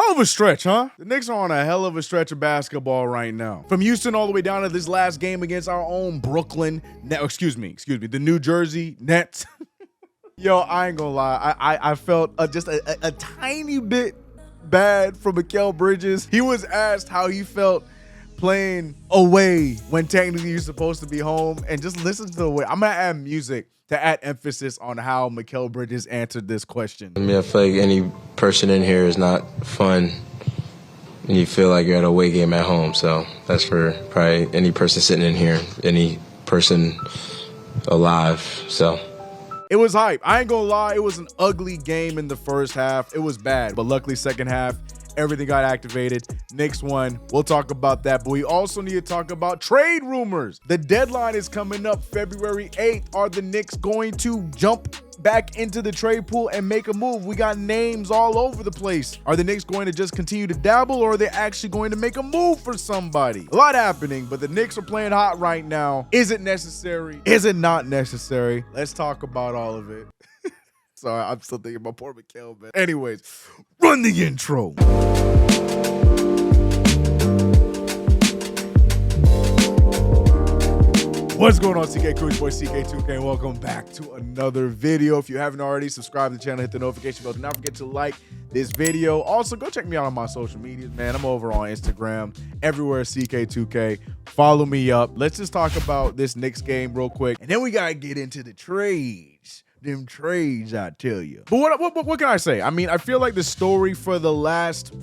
Hell of a stretch, huh? The Knicks are on a hell of a stretch of basketball right now. From Houston all the way down to this last game against our own Brooklyn, the New Jersey Nets. Yo, I ain't gonna lie. I felt just a tiny bit bad for Mikal Bridges. He was asked how he felt playing away when technically you're supposed to be home, and just listen to the way I'm gonna add music to add emphasis on how Mikal Bridges answered this question. I mean, I feel like any person in here is not fun and you feel like you're at a away game at home. So that's for probably any person sitting in here, any person alive. So it was hype. I ain't gonna lie, it was an ugly game in the first half. It was bad, but luckily second half, everything got activated. Knicks won. We'll talk about that, but we also need to talk about trade rumors. The deadline is coming up February 8th. Are the Knicks going to jump back into the trade pool and make a move? We got names all over the place. Are the Knicks going to just continue to dabble, or are they actually going to make a move for somebody? A lot happening, but the Knicks are playing hot right now. Is it necessary? Is it not necessary? Let's talk about all of it. Sorry, I'm still thinking about poor Mikal, man. Anyways, run the intro. What's going on, CK Crew? It's your boy CK2K, and welcome back to another video. If you haven't already, subscribe to the channel, hit the notification bell. Do not forget to like this video. Also, go check me out on my social medias, man. I'm over on Instagram, everywhere CK2K. Follow me up. Let's just talk about this Knicks game real quick, and then we gotta get into the trades. Them trades, I tell you. But what can I say? I mean, I feel like the story for the last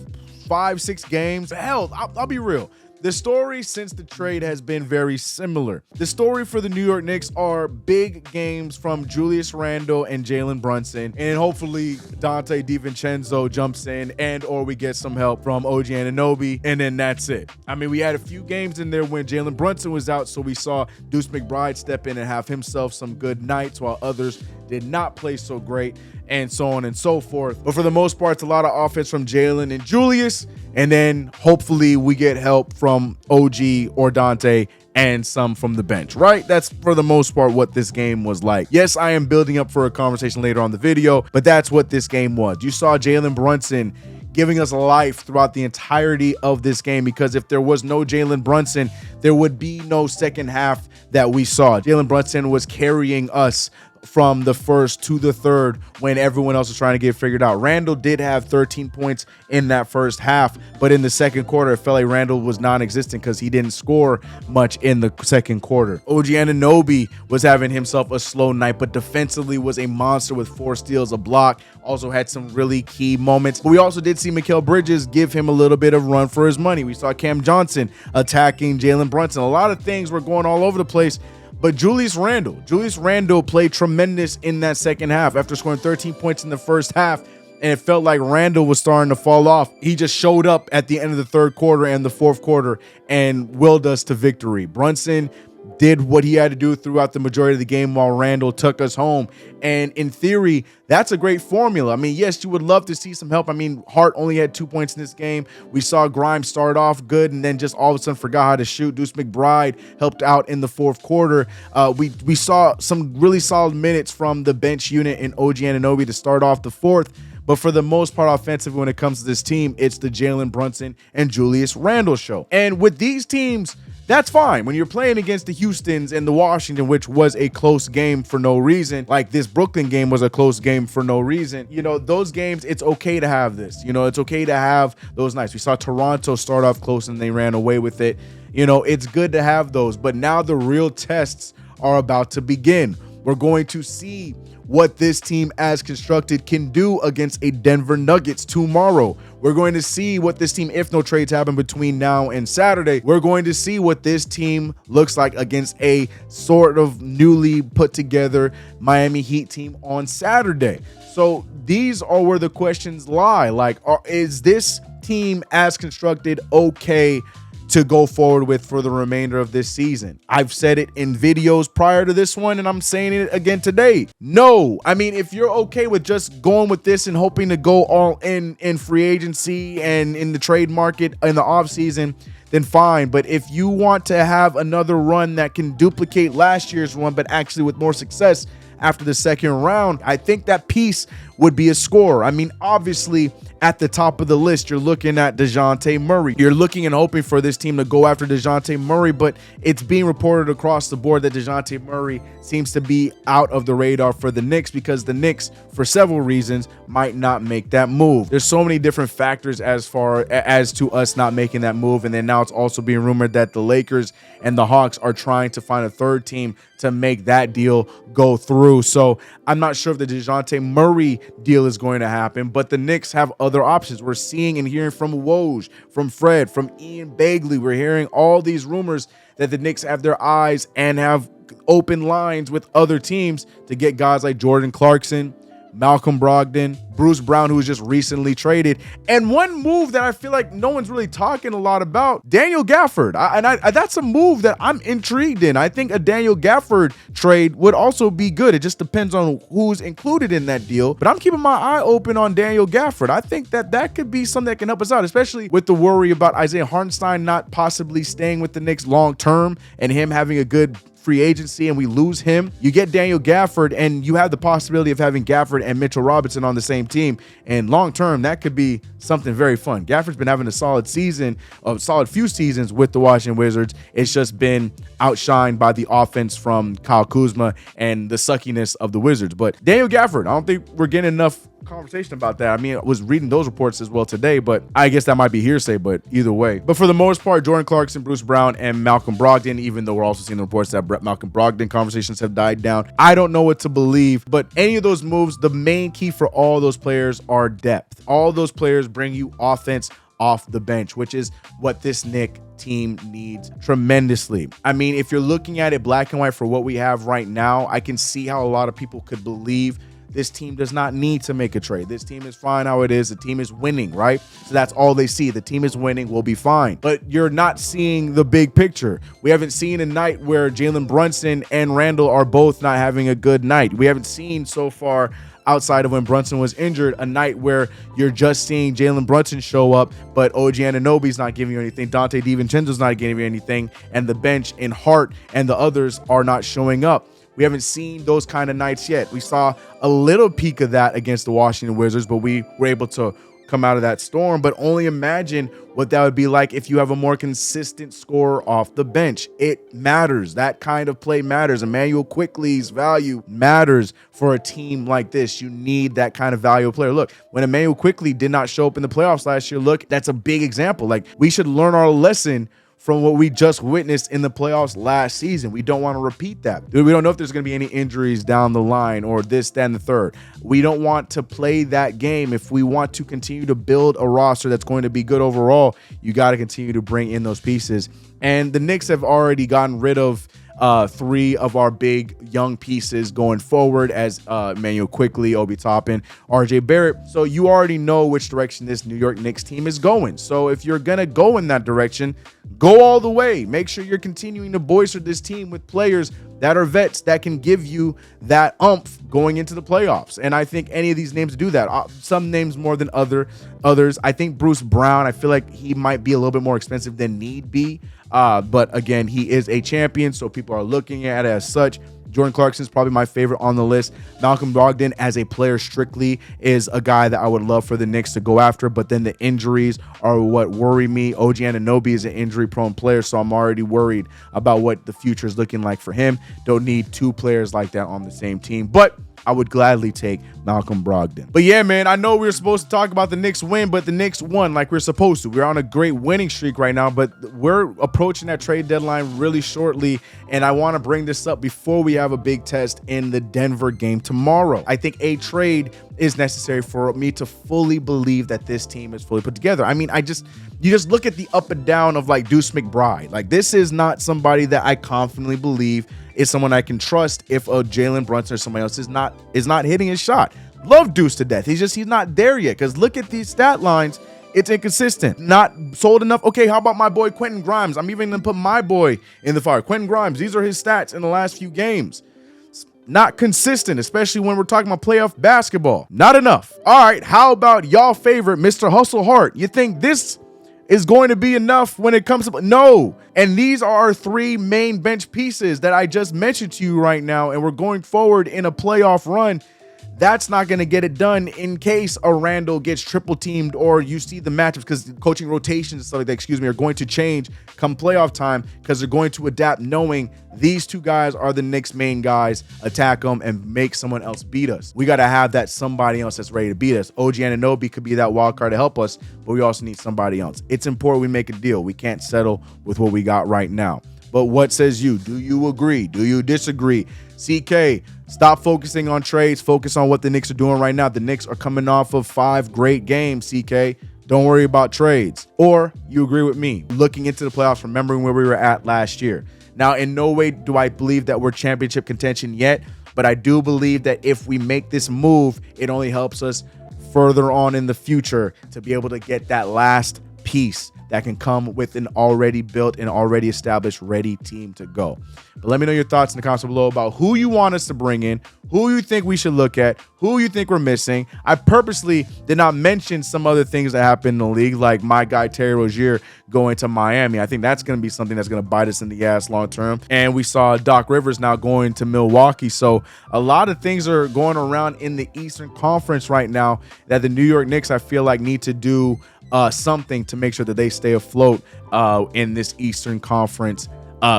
5-6 games, hell, I'll be real. The story since the trade has been very similar. The story for the New York Knicks are big games from Julius Randle and Jalen Brunson, and hopefully Dante DiVincenzo jumps in, and or we get some help from OG Anunoby, and then that's it. I mean, we had a few games in there when Jalen Brunson was out, so we saw Deuce McBride step in and have himself some good nights, while others did not play so great, and so on and so forth. But for the most part, it's a lot of offense from Jalen and Julius, and then hopefully we get help from OG or Dante and some from the bench, right? That's for the most part what this game was like. Yes, I am building up for a conversation later on the video, but that's what this game was. You saw Jalen Brunson giving us life throughout the entirety of this game, because if there was no Jalen Brunson, there would be no second half that we saw. Jalen Brunson was carrying us from the first to the third when everyone else was trying to get figured out. Randle did have 13 points in that first half, but in the second quarter, it felt like Randle was non-existent because he didn't score much in the second quarter. OG Anunoby was having himself a slow night, but defensively was a monster with 4 steals, a block, also had some really key moments. But we also did see Mikal Bridges give him a little bit of run for his money. We saw Cam Johnson attacking Jalen Brunson. A lot of things were going all over the place. But Julius Randle played tremendous in that second half after scoring 13 points in the first half, and it felt like Randle was starting to fall off. He just showed up at the end of the third quarter and the fourth quarter and willed us to victory. Brunson did what he had to do throughout the majority of the game while Randle took us home. And in theory, that's a great formula. I mean, yes, you would love to see some help. I mean, Hart only had 2 points in this game. We saw Grimes start off good and then just all of a sudden forgot how to shoot. Deuce McBride helped out in the fourth quarter. We saw some really solid minutes from the bench unit in OG Anunoby to start off the fourth. But for the most part, offensively, when it comes to this team, it's the Jalen Brunson and Julius Randle show. And with these teams, that's fine. When you're playing against the Houstons and the Washington, which was a close game for no reason, like this Brooklyn game was a close game for no reason, you know, those games, it's okay to have this. You know, it's okay to have those nights. We saw Toronto start off close and they ran away with it. You know, it's good to have those. But now the real tests are about to begin. We're going to see what this team as constructed can do against a Denver Nuggets tomorrow. We're going to see what this team, if no trades happen between now and Saturday, we're going to see what this team looks like against a sort of newly put together Miami Heat team on Saturday. So these are where the questions lie. Like, is this team as constructed okay to go forward with for the remainder of this season? I've said it in videos prior to this one, and I'm saying it again today. No. I mean, if you're okay with just going with this and hoping to go all in free agency and in the trade market in the offseason, then fine. But if you want to have another run that can duplicate last year's one, but actually with more success after the second round, I think that piece would be a scorer. I mean, obviously, at the top of the list, you're looking at DeJounte Murray. You're looking and hoping for this team to go after DeJounte Murray, but it's being reported across the board that DeJounte Murray seems to be out of the radar for the Knicks because the Knicks, for several reasons, might not make that move. There's so many different factors as far as to us not making that move, and then now it's also being rumored that the Lakers and the Hawks are trying to find a third team to make that deal go through. So I'm not sure if the DeJounte Murray deal is going to happen, but the Knicks have other options. We're seeing and hearing from Woj, from Fred, from Ian Begley. We're hearing all these rumors that the Knicks have their eyes and have open lines with other teams to get guys like Jordan Clarkson, Malcolm Brogdon, Bruce Brown, who was just recently traded. And one move that I feel like no one's really talking a lot about, Daniel Gafford. That's a move that I'm intrigued in. I think a Daniel Gafford trade would also be good. It just depends on who's included in that deal. But I'm keeping my eye open on Daniel Gafford. I think that could be something that can help us out, especially with the worry about Isaiah Hartenstein not possibly staying with the Knicks long term and him having a good free agency and we lose him. You get Daniel Gafford and you have the possibility of having Gafford and Mitchell Robinson on the same team, and long term that could be something very fun. Gafford's been having a solid few seasons with the Washington Wizards. It's just been outshined by the offense from Kyle Kuzma and the suckiness of the Wizards. But Daniel Gafford, I don't think we're getting enough conversation about that. I mean, I was reading those reports as well today, but I guess that might be hearsay, but either way. But for the most part, Jordan Clarkson, Bruce Brown, and Malcolm Brogdon, even though we're also seeing the reports that Malcolm Brogdon conversations have died down, I don't know what to believe, but any of those moves, the main key for all those players are depth. All those players bring you offense off the bench, which is what this Knicks team needs tremendously. I mean, if you're looking at it black and white for what we have right now, I can see how a lot of people could believe this team does not need to make a trade. This team is fine how it is. The team is winning, right? So that's all they see. The team is winning. We'll be fine. But you're not seeing the big picture. We haven't seen a night where Jalen Brunson and Randle are both not having a good night. We haven't seen so far, outside of when Brunson was injured, a night where you're just seeing Jalen Brunson show up, but OG Anunoby's not giving you anything, Dante DiVincenzo's not giving you anything, and the bench in Hart and the others are not showing up. We haven't seen those kind of nights yet. We saw a little peek of that against the Washington Wizards, but we were able to come out of that storm. But only imagine what that would be like if you have a more consistent scorer off the bench. It matters. That kind of play matters. Emmanuel Quickley's value matters for a team like this. You need that kind of valuable player. Look, when Emmanuel Quickley did not show up in the playoffs last year, look, that's a big example. Like, we should learn our lesson from what we just witnessed in the playoffs last season. We don't want to repeat that. We don't know if there's going to be any injuries down the line or this, that, and the third. We don't want to play that game. If we want to continue to build a roster that's going to be good overall, you got to continue to bring in those pieces. And the Knicks have already gotten rid of 3 of our big young pieces going forward, as Emmanuel Quickley, Obi Toppin, RJ Barrett. So you already know which direction this New York Knicks team is going. So if you're going to go in that direction, go all the way. Make sure you're continuing to bolster this team with players that are vets that can give you that oomph going into the playoffs. And I think any of these names do that. Some names more than others. I think Bruce Brown, I feel like he might be a little bit more expensive than need be. But again, he is a champion, so people are looking at it as such. Jordan Clarkson is probably my favorite on the list. Malcolm Brogdon, as a player strictly, is a guy that I would love for the Knicks to go after, but then the injuries are what worry me. OG Anunoby is an injury-prone player, so I'm already worried about what the future is looking like for him. Don't need 2 players like that on the same team, but I would gladly take Malcolm Brogdon. But yeah, man, I know we were supposed to talk about the Knicks win, but the Knicks won like we're supposed to. We're on a great winning streak right now, but we're approaching that trade deadline really shortly, and I want to bring this up before we have a big test in the Denver game tomorrow. I think a trade is necessary for me to fully believe that this team is fully put together. I mean, you just look at the up and down of like Deuce McBride. Like, this is not somebody that I confidently believe is someone I can trust if a Jalen Brunson or somebody else is not hitting his shot. Love Deuce to death. He's not there yet, because look at these stat lines. It's inconsistent. Not sold enough. Okay, how about my boy Quentin Grimes? I'm even going to put my boy in the fire. Quentin Grimes, these are his stats in the last few games. Not consistent, especially when we're talking about playoff basketball. Not enough. All right, how about y'all favorite Mr. Hustle Hart? You think this is going to be enough when it comes to no. And these are our 3 main bench pieces that I just mentioned to you right now. And we're going forward in a playoff run. That's not going to get it done in case a Randle gets triple teamed or you see the matchups, because coaching rotations and stuff like that, are going to change come playoff time, because they're going to adapt knowing these 2 guys are the Knicks' main guys. Attack them and make someone else beat us. We got to have that somebody else that's ready to beat us. OG Anunoby could be that wild card to help us, but we also need somebody else. It's important we make a deal. We can't settle with what we got right now. But what says you? Do you agree? Do you disagree? CK, stop focusing on trades. Focus on what the Knicks are doing right now. The Knicks are coming off of 5 great games, CK. Don't worry about trades. Or you agree with me, looking into the playoffs, remembering where we were at last year. Now, in no way do I believe that we're championship contention yet, but I do believe that if we make this move, it only helps us further on in the future to be able to get that last piece that can come with an already built and already established ready team to go. But let me know your thoughts in the comments below about who you want us to bring in, who you think we should look at, who you think we're missing. I purposely did not mention some other things that happened in the league, like my guy Terry Rozier going to Miami. I think that's going to be something that's going to bite us in the ass long term. And we saw Doc Rivers now going to Milwaukee. So a lot of things are going around in the Eastern Conference right now that the New York Knicks, I feel like, need to do something to make sure that they stay afloat in this Eastern Conference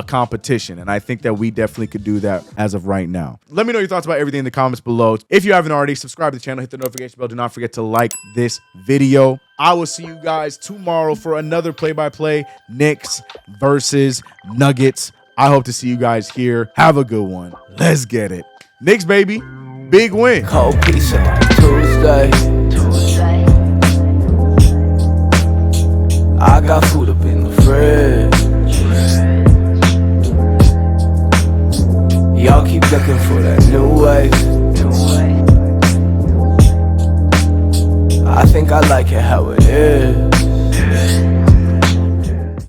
competition. And I think that we definitely could do that as of right now. Let me know your thoughts about everything in the comments below. If you haven't already, subscribe to the channel, hit the notification bell. Do not forget to like this video. I will see you guys tomorrow for another play-by-play Knicks versus Nuggets. I hope to see you guys here. Have a good one. Let's get it. Knicks, baby. Big win. Cold pizza like Tuesday. I got food up in the fridge. Y'all keep looking for that new wave. I think I like it how it